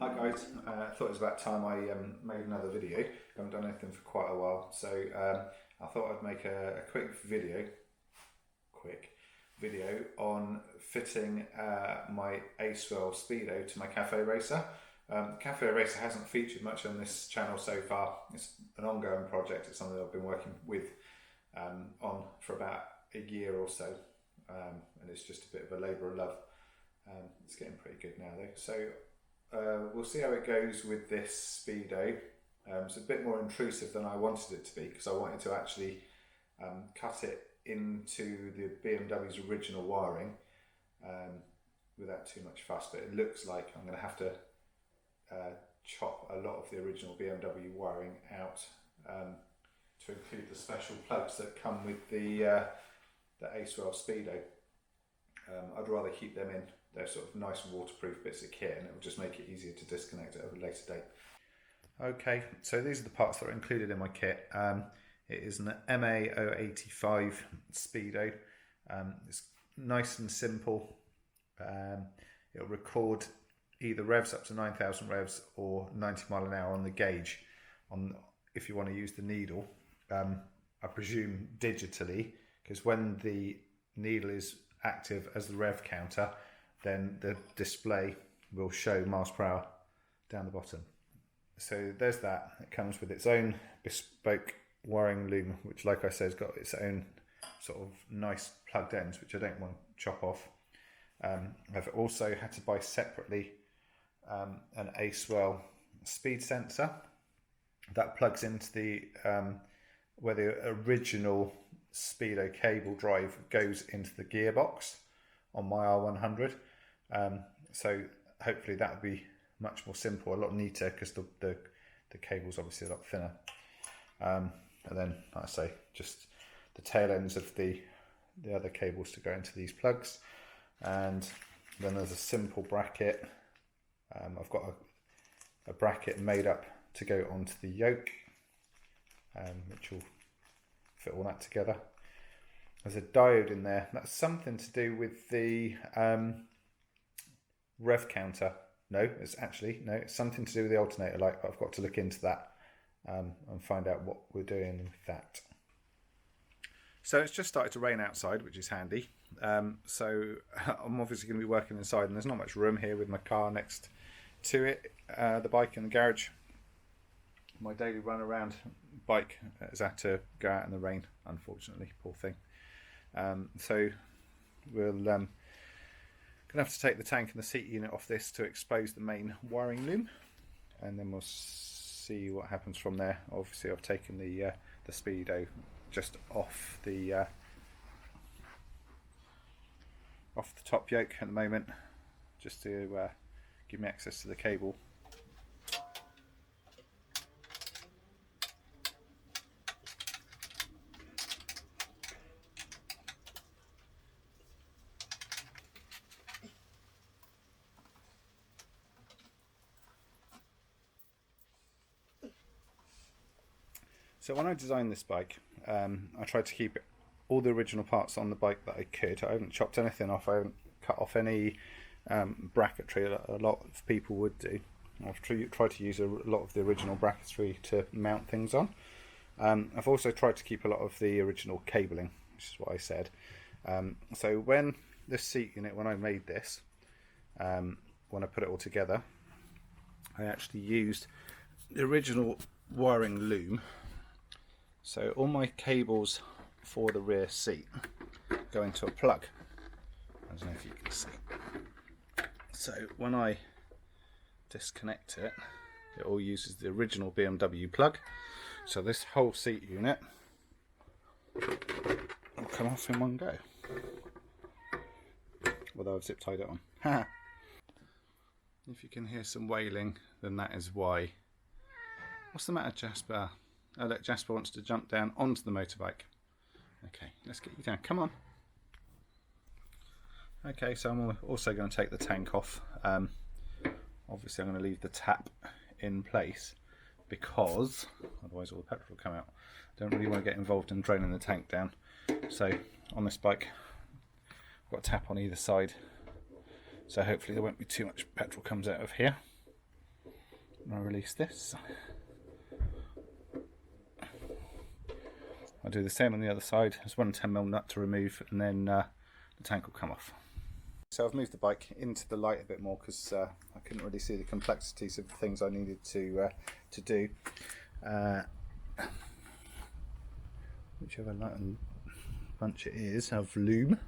Hi guys, I thought it was about time I made another video. I haven't done anything for quite a while, so I thought I'd make a quick video on fitting my Acewell speedo to my Cafe Racer. Cafe Racer hasn't featured much on this channel so far. It's an ongoing project. It's something I've been working with on for about a year or so, and it's just a bit of a labour of love. It's getting pretty good now though. So we'll see how it goes with this speedo. It's a bit more intrusive than I wanted it to be, because I wanted to actually cut it into the BMW's original wiring without too much fuss, but it looks like I'm going to have to chop a lot of the original BMW wiring out to include the special plugs that come with the Acewell speedo. I'd rather keep them in. They're sort of nice and waterproof bits of kit, and it will just make it easier to disconnect at a later date. Okay, so these are the parts that are included in my kit. It is an MA085 speedo. It's nice and simple. It'll record either revs up to 9,000 revs or 90 mile an hour on the gauge. If you want to use the needle, I presume digitally, because when the needle is active as the rev counter, then the display will show miles per hour down the bottom. So there's that. It comes with its own bespoke wiring loom, which, like I said, has got its own sort of nice plugged ends, which I don't want to chop off. I've also had to buy separately an Acewell speed sensor that plugs into the where the original speedo cable drive goes into the gearbox on my R100. So hopefully that would be much more simple, a lot neater, because the cable's obviously a lot thinner. And then, like I say, just the tail ends of the other cables to go into these plugs. And then there's a simple bracket. I've got a bracket made up to go onto the yoke, which will fit all that together. There's a diode in there. That's something to do with the rev counter. No, it's something to do with the alternator light, but I've got to look into that and find out what we're doing with that. So it's just started to rain outside, which is handy. So I'm obviously going to be working inside, and there's not much room here with my car next to it, the bike in the garage. My daily run around bike has had to go out in the rain, unfortunately, poor thing. So we'll gonna have to take the tank and the seat unit off this to expose the main wiring loom, and then we'll see what happens from there. Obviously, I've taken the speedo just off the top yoke at the moment, just to give me access to the cable. So when I designed this bike, I tried to keep all the original parts on the bike that I could. I haven't chopped anything off. I haven't cut off any bracketry that a lot of people would do. I've tried to use a lot of the original bracketry to mount things on. I've also tried to keep a lot of the original cabling, which is what I said. So when this seat unit, when I made this, when I put it all together, I actually used the original wiring loom. So all my cables for the rear seat go into a plug. I don't know if you can see. So when I disconnect it, it all uses the original BMW plug. So this whole seat unit will come off in one go. Although I've zip tied it on. If you can hear some wailing, then that is why. What's the matter, Jasper? Oh look, Jasper wants to jump down onto the motorbike. Okay, let's get you down. Come on. Okay, so I'm also going to take the tank off. Obviously I'm going to leave the tap in place, because otherwise all the petrol will come out. Don't really want to get involved in draining the tank down. So on this bike, I've got a tap on either side, so hopefully there won't be too much petrol comes out of here. I'll release this. I'll do the same on the other side. There's one 10mm nut to remove, and then the tank will come off. So I've moved the bike into the light a bit more because I couldn't really see the complexities of the things I needed to do. Whichever light and bunch it is of loom.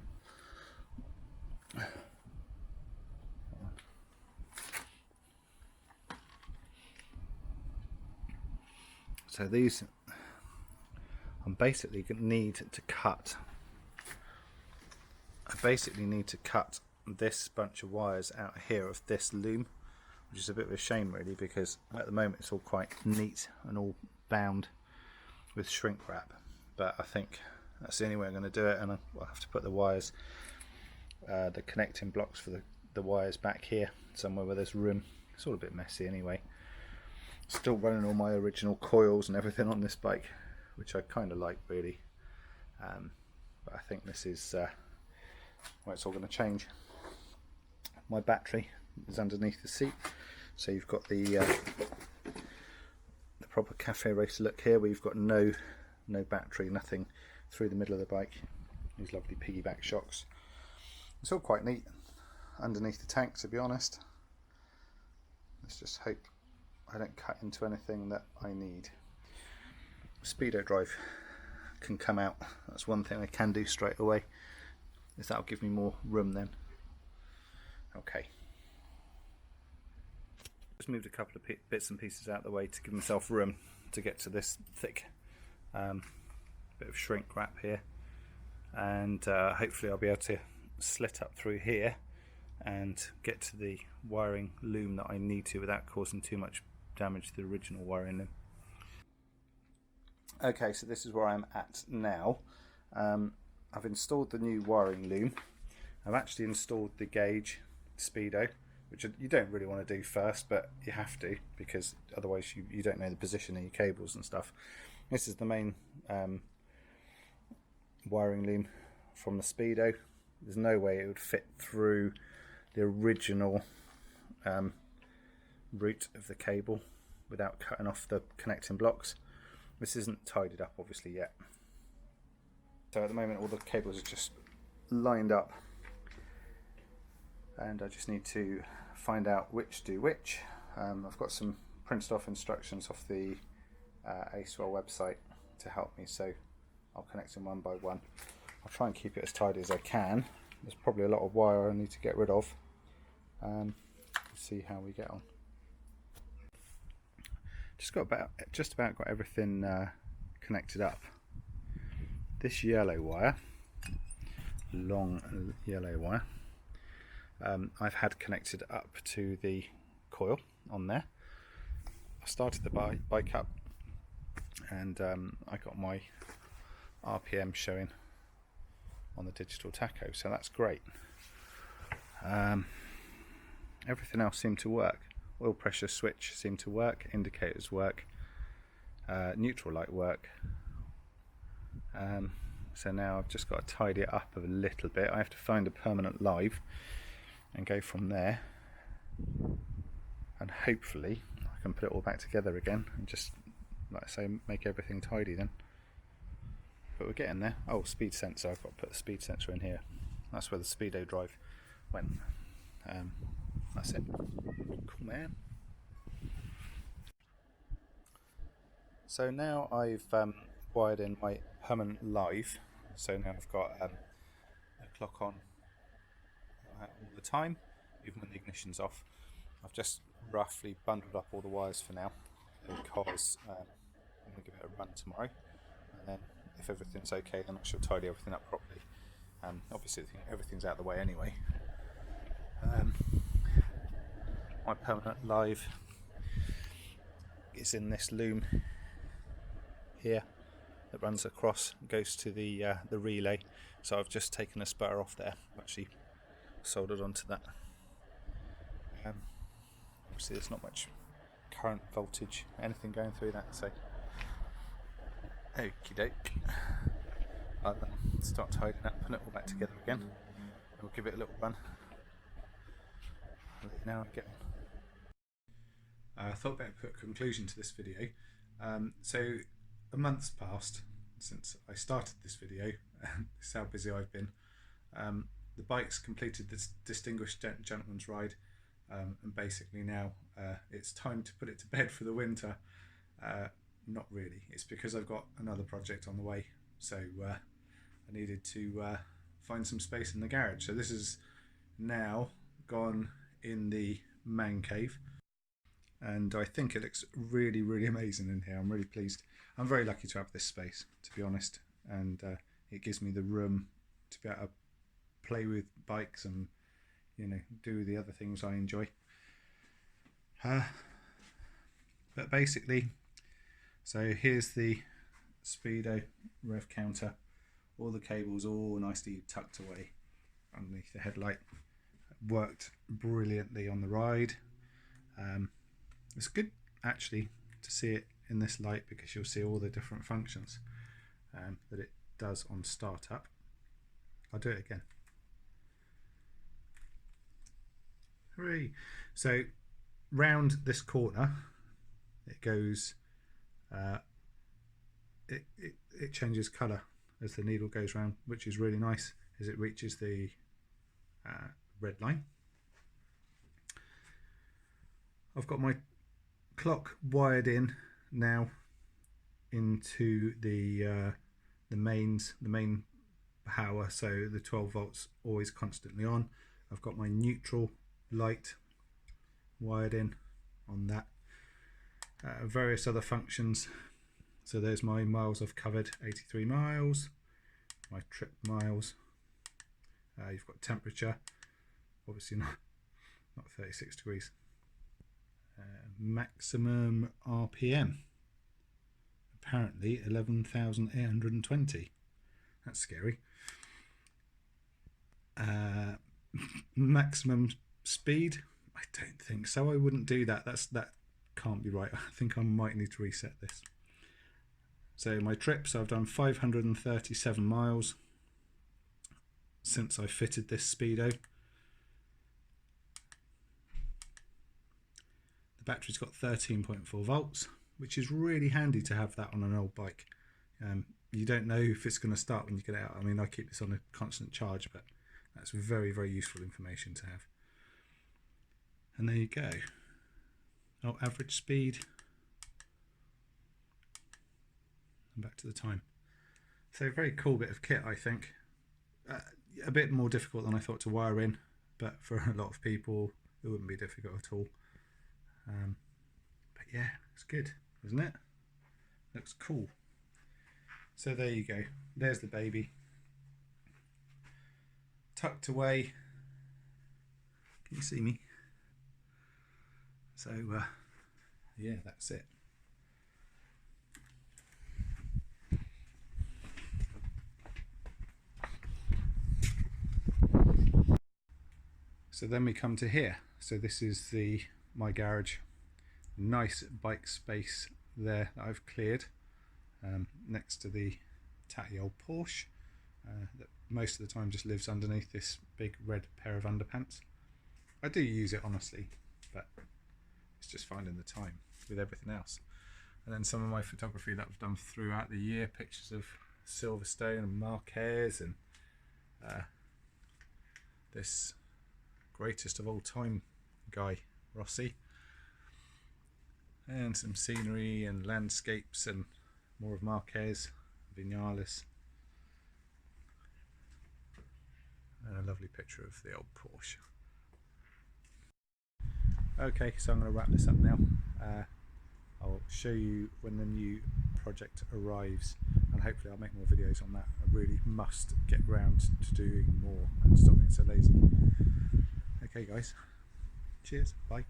So these I basically need to cut. I basically need to cut this bunch of wires out here of this loom, which is a bit of a shame really, because at the moment it's all quite neat and all bound with shrink wrap. But I think that's the only way I'm going to do it, and I'll have to put the wires, the connecting blocks for the wires back here somewhere where there's room. It's all a bit messy anyway. Still running all my original coils and everything on this bike, which I kind of like really, but I think this is where it's all going to change. My battery is underneath the seat, so you've got the proper cafe racer look here, where you've got no battery, nothing through the middle of the bike. These lovely piggyback shocks. It's all quite neat underneath the tank, to be honest. Let's just hope I don't cut into anything that I need. Speedo drive can come out. That's one thing I can do straight away, is that'll give me more room then. Okay. Just moved a couple of bits and pieces out of the way to give myself room to get to this thick bit of shrink wrap here, and hopefully I'll be able to slit up through here and get to the wiring loom that I need to without causing too much damage to the original wiring loom. Okay, so this is where I'm at now. I've installed the new wiring loom. I've actually installed the gauge speedo, which you don't really want to do first, but you have to, because otherwise you don't know the position of your cables and stuff. This is the main wiring loom from the speedo. There's no way it would fit through the original route of the cable without cutting off the connecting blocks. This isn't tidied up obviously yet, so at the moment all the cables are just lined up, and I just need to find out which do which. I've got some printed off instructions off the Acewell website to help me, so I'll connect them one by one. I'll try and keep it as tidy as I can. There's probably a lot of wire I need to get rid of. See how we get on. Just about got everything connected up. This yellow wire, long yellow wire, I've had connected up to the coil on there. I started the bike up, and I got my RPM showing on the digital tacho, so that's great. Everything else seemed to work. Oil pressure switch seemed to work, indicators work, neutral light work. So now I've just got to tidy it up a little bit. I have to find a permanent live and go from there, and hopefully I can put it all back together again and just, like I say, make everything tidy then. But we're getting there. Oh, speed sensor, I've got to put the speed sensor in here. That's where the speedo drive went. That's it. Cool, man. So now I've wired in my permanent live. So now I've got a clock on all the time, even when the ignition's off. I've just roughly bundled up all the wires for now, because I'm going to give it a run tomorrow, and then if everything's okay, then I shall tidy everything up properly. Obviously everything's out of the way anyway. My permanent live is in this loom here that runs across and goes to the relay. So I've just taken a spur off there, actually soldered onto that. Obviously there's not much current voltage, anything going through that, so okie doke. I'll start tidying up, put it all back together again, and we'll give it a little run. I'll let you know how I get on. I thought I'd better put a conclusion to this video. So a month's passed since I started this video, and this is how busy I've been. The bike's completed this distinguished gentleman's ride, and basically now it's time to put it to bed for the winter. Not really, it's because I've got another project on the way, so I needed to find some space in the garage. So this is now gone in the man cave, and I think it looks really, really amazing in here. I'm really pleased. I'm very lucky to have this space, to be honest, and it gives me the room to be able to play with bikes and, you know, do the other things I enjoy. But basically, so here's the speedo rev counter, all the cables all nicely tucked away underneath the headlight. Worked brilliantly on the ride. It's good actually to see it in this light, because you'll see all the different functions that it does on startup. I'll do it again. Hooray! So round this corner it goes, it changes colour as the needle goes round, which is really nice as it reaches the red line. I've got my clock wired in now into the main power, so the 12 volts always constantly on. I've got my neutral light wired in on that. Various other functions. So there's my miles I've covered, 83 miles, my trip miles. You've got temperature, obviously not 36 degrees. Maximum RPM, apparently 11,820. That's scary. Maximum speed, I don't think so. I wouldn't do that. That can't be right. I think I might need to reset this. So my trips, I've done 537 miles since I fitted this speedo. The battery's got 13.4 volts, which is really handy to have that on an old bike. You don't know if it's going to start when you get it out. I mean, I keep this on a constant charge, but that's very, very useful information to have. And there you go. Oh, average speed. And back to the time. So very cool bit of kit, I think. A bit more difficult than I thought to wire in, but for a lot of people it wouldn't be difficult at all. But yeah, it's good, isn't it? Looks cool. So there you go. There's the baby. Tucked away. Can you see me? So yeah, that's it. So then we come to here. So this is my garage. Nice bike space there that I've cleared, next to the tatty old Porsche that most of the time just lives underneath this big red pair of underpants. I do use it honestly, but it's just finding the time with everything else. And then some of my photography that I've done throughout the year, pictures of Silverstone and Marquez, and this greatest of all time guy, Rossi, and some scenery and landscapes and more of Marquez, Vinales, and a lovely picture of the old Porsche. Okay, so I'm going to wrap this up now. I'll show you when the new project arrives, and hopefully I'll make more videos on that. I really must get round to doing more and stop being so lazy. Okay guys, cheers, bye.